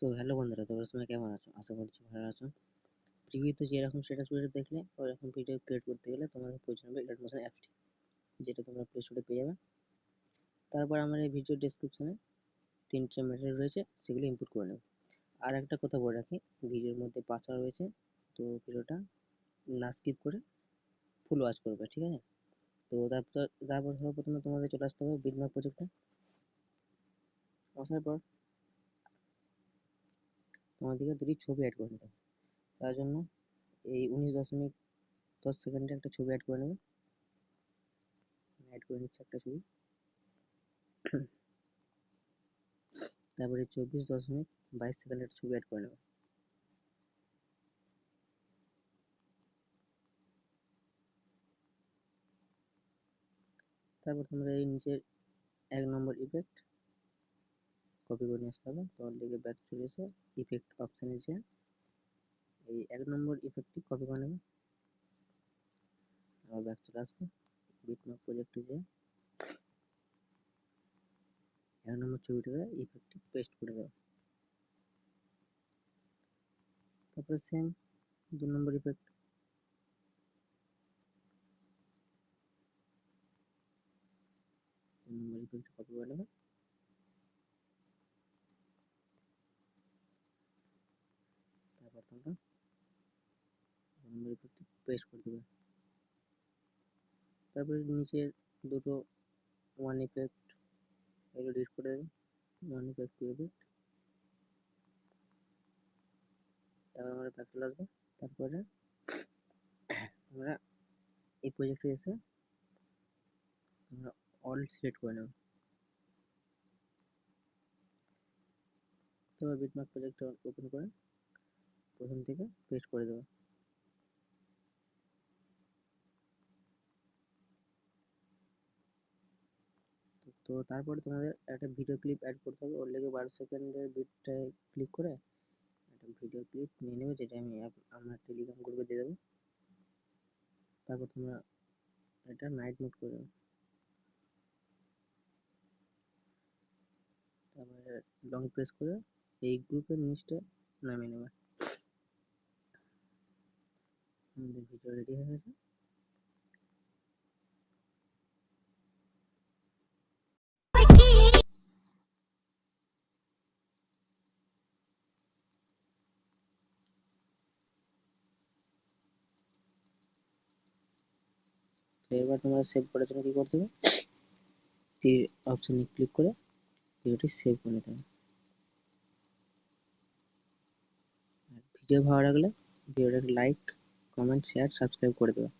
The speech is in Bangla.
সো হ্যালো বন্ধুরা, তোমরা সবাই কেমন আছো? আশা করছি ভালো আছো। প্রিভিউতে যেরকম স্ট্যাটাস ভিডিও দেখলে ওরকম ভিডিও ক্রিয়েট করতে গেলে তোমাদের প্রয়োজন হবে এডিট মোশন অ্যাপটি, যেটা তোমরা প্লে স্টোরে পেয়ে যাবে। তারপর আমার এই ভিডিও ডেসক্রিপশনে 3টে মেটেরিয়াল রয়েছে, সেগুলো ইনপুট করে নেবে। আর একটা কথা বলে রাখি, ভিডিওর মধ্যে বাঁচা রয়েছে, তো ভিডিওটা না স্কিপ করে ফুল ওয়াচ করবে, ঠিক আছে? তো তারপর সর্বপ্রথমে তোমাদের চলে আসতে হবে বিটম্যাপ প্রজেক্টে। আসার পর তোমাদেরকে দুটি ছবি অ্যাড করে নিতে হবে। তার জন্য এই 19.10 সেকেন্ডে একটা ছবি অ্যাড করে নেবে। অ্যাড করে নিচ্ছে একটা ছবি। তারপরে 24.22 সেকেন্ডের একটা ছবি অ্যাড করে নেবে। তারপর তোমরা এই নিচের 1 নম্বর ইফেক্ট কপি করে নিয়ে আসতে হবে। তো লিখে ব্যাক চলে এসে ইফেক্ট অপশানে যে এই 1 নম্বর ইফেক্টটি কপি করে নেবে। আবার ব্যাক চলে আসবে, বিটম্যাপ প্রজেক্টে যে 1 নম্বর ছবিটাতে ইফেক্টটি পেস্ট করে দেবে। তারপরে সেম 2 নম্বর ইফেক্ট, কপি করে নেবে। তারপর তোমরা 2 নম্বর ইফেক্টটি পেস্ট করে দেবে। তারপরে নিচের দুটো 1 ইফেক্ট এগুলো ডিলিট করে দেবে। 1 ইফেক্ট 2 ইফেক্ট। তারপর আমরা ব্যাক চলে আসবো। তারপরে আমরা এই প্রজেক্টে এসে আমরা অল সিলেক্ট করে নেব। তারপর বিটম্যাপ প্রজেক্টটা ওপেন করে প্রথম থেকে পেস্ট করে দেবো। তো তারপরে তোমাদের একটা ভিডিও ক্লিপ অ্যাড করতে হবে। ওর লেগে 12 সেকেন্ডের বিটটায় ক্লিক করে একটা ভিডিও ক্লিপ নিয়ে নেবে, যেটা আমি আমার টেলিগ্রাম গ্রুপে দিয়ে দেবো। তারপর তোমরা এটা নাইট মোড করে দেবে। তারপরে লং প্রেস করে এই গ্রুপের নিচটা নামিয়ে নেবে। আমাদের ভিডিও রেডি হয়ে গেছে। তো এবার তোমরা সেভ করার জন্য কি করতে হবে, তীর অপশনে ক্লিক করে ভিডিওটি সেভ করে নিতে হবে। আর ভিডিও ভালো লাগলে ভিডিওটাকে লাইক, কমেন্ট, শেয়ার, সাবস্ক্রাইব করে দেবে।